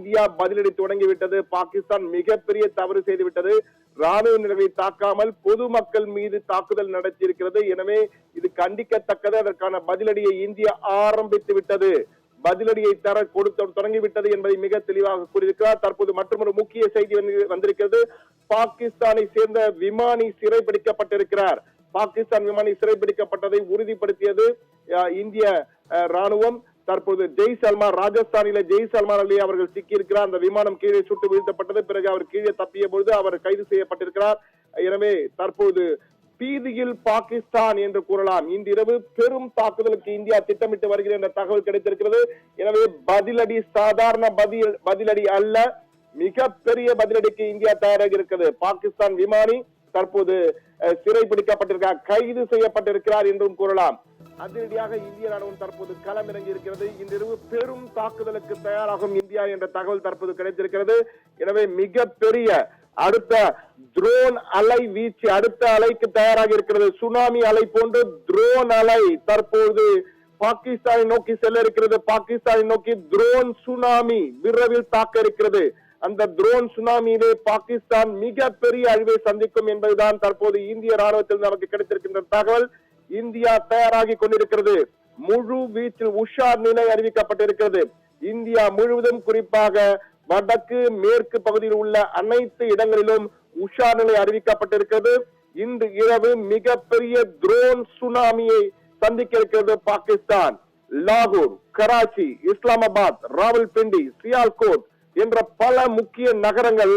India பதிலடி தொடங்கிவிட்டது. பாகிஸ்தான் மிகப்பெரிய தவறு செய்துவிட்டது. ராணுவ நிலையை தாக்காமல் பொதுமக்கள் மீது தாக்குதல் நடத்தியிருக்கிறது. எனவே இது கண்டிக்கத்தக்கது. அதற்கான பதிலடியை இந்தியா ஆரம்பித்து விட்டது, பதிலடியை தர கொடுத்து தொடங்கிவிட்டது என்பதை மிக தெளிவாக கூறியிருக்கிறார். தற்போது மற்றொரு முக்கிய செய்தி வந்திருக்கிறது. பாகிஸ்தானை சேர்ந்த விமானி சிறைபிடிக்கப்பட்டிருக்கிறார். பாகிஸ்தான் விமானி சிறைபிடிக்கப்பட்டதை உறுதிப்படுத்தியது இந்திய ராணுவம். தற்போது ஜெய்சல்மார், ராஜஸ்தானில ஜெய்சல்மார் அலி அவர்கள் சிக்கியிருக்கிறார். அந்த விமானம் கீழே சுட்டு வீழ்த்தப்பட்டது. பிறகு அவர் கீழே தப்பிய பொழுது அவர் கைது செய்யப்பட்டிருக்கிறார். எனவே தற்போது பீதியில் பாகிஸ்தான் என்று கூறலாம். இன்றிரவு பெரும் தாக்குதலுக்கு இந்தியா திட்டமிட்டு வருகிற என்ற தகவல் கிடைத்திருக்கிறது. எனவே பதிலடி சாதாரண பதிலடி அல்ல, மிகப்பெரிய பதிலடிக்கு இந்தியா தயாராக இருக்கிறது. பாகிஸ்தான் விமானி தற்போது சிறைபிடிக்கப்பட்டிருக்கிறார், கைது செய்யப்பட்டிருக்கிறார் என்றும் கூறலாம். அதிரடியாக இந்திய ராணுவம் தற்போது களமிறங்கி இருக்கிறது. இன்றிரவு பெரும் தாக்குதலுக்கு தயாராகும் இந்தியா என்ற தகவல் தற்போது கிடைத்திருக்கிறது. எனவே மிகப்பெரிய அடுத்த ட்ரோன் அலை வீச்சு, அடுத்த அலைக்கு தயாராக இருக்கிறது. சுனாமி அலை போன்று ட்ரோன் அலை தற்போது பாகிஸ்தானை நோக்கி செல்ல இருக்கிறது. பாகிஸ்தானை நோக்கி ட்ரோன் சுனாமி விரைவில் தாக்க இருக்கிறது. அந்த ட்ரோன் சுனாமியிலே பாகிஸ்தான் மிகப்பெரிய அழிவை சந்திக்கும் என்பதுதான் தற்போது இந்திய ராணுவத்தில் நமக்கு கிடைத்திருக்கின்ற தகவல். இந்தியா தயாராகி கொண்டிருக்கிறது. முழு வீச்சில் உஷார் நிலை அறிவிக்கப்பட்டிருக்கிறது. இந்தியா முழுவதும், குறிப்பாக வடக்கு மேற்கு பகுதியில் உள்ள அனைத்து இடங்களிலும் உஷார் நிலை அறிவிக்கப்பட்டிருக்கிறது. இன்று இரவு மிகப்பெரிய ட்ரோன் சுனாமியை சந்திக்க இருக்கிறது பாகிஸ்தான். லாகூர், கராச்சி, இஸ்லாமாபாத், ராவல்பிண்டி, சியால்கோட் என்ற பல முக்கிய நகரங்கள்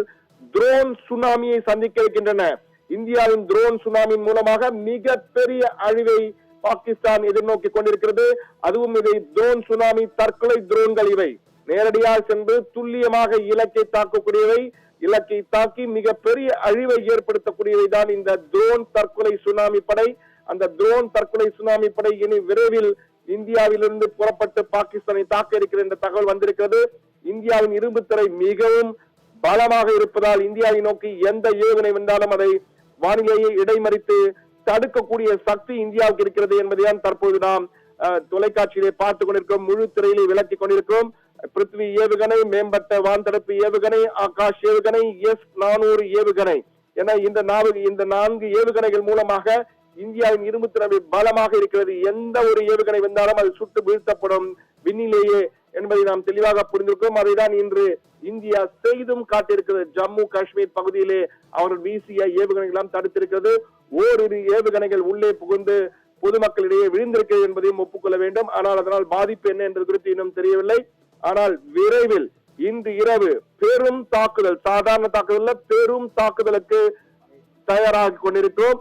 ட்ரோன் சுனாமியை சந்திக்க இருக்கின்றன. இந்தியாவின் ட்ரோன் சுனாமியின் மூலமாக மிகப்பெரிய அழிவை பாகிஸ்தான் எதிர்நோக்கி கொண்டிருக்கிறது. அதுவும் இதை ட்ரோன் சுனாமி தற்கொலை ட்ரோன்கள், இவை நேரடியாக சென்று துல்லியமாக இலக்கை தாக்கக்கூடியவை, இலக்கை தாக்கி மிகப்பெரிய அழிவை ஏற்படுத்தக்கூடியவை தான் இந்த ட்ரோன் தற்கொலை சுனாமி படை. அந்த ட்ரோன் தற்கொலை சுனாமி படை இனி விரைவில் இந்தியாவிலிருந்து புறப்பட்டு பாகிஸ்தானை தாக்க இருக்கிற என்ற தகவல் வந்திருக்கிறது. இந்தியாவின் இரும்பு திரை மிகவும் பலமாக இருப்பதால் இந்தியாவை நோக்கி எந்த ஏவுகணை வந்தாலும் அதை வானிலையை இடைமறித்து தடுக்கக்கூடிய சக்தி இந்தியாவுக்கு இருக்கிறது என்பதைதான் தற்போது நாம் தொலைக்காட்சியிலே பார்த்துக் கொண்டிருக்கிறோம், முழு திரையிலே விளக்கிக் கொண்டிருக்கிறோம். பிருத்வி ஏவுகணை, மேம்பட்ட வான்தடுப்பு ஏவுகணை, ஆகாஷ் ஏவுகணை, S-400 ஏவுகணை என இந்த 4 ஏவுகணைகள் மூலமாக இந்தியாவின் இரும்பு திறமை பலமாக இருக்கிறது. எந்த ஒரு ஏவுகணை வந்தாலும் அது சுட்டு வீழ்த்தப்படும் விண்ணிலேயே என்பதை நாம் தெளிவாக புரிந்திருக்கிறோம். அதைதான் இன்று இந்தியா செய்தும் காட்டியிருக்கிறது. ஜம்மு காஷ்மீர் பகுதியிலே அவர்கள் வீசிய ஏவுகணைகள் தடுத்திருக்கிறது. ஓரிரு ஏவுகணைகள் உள்ளே புகுந்து பொதுமக்களிடையே விழுந்திருக்கிறது என்பதையும் ஒப்புக்கொள்ள வேண்டும். ஆனால் அதனால் பாதிப்பு என்ன என்பது குறித்து இன்னும் தெரியவில்லை. ஆனால் விரைவில் இன்று இரவு பெரும் தாக்குதல், சாதாரண தாக்குதல் பெரும் தாக்குதலுக்கு தயாராகி கொண்டிருக்கிறோம்.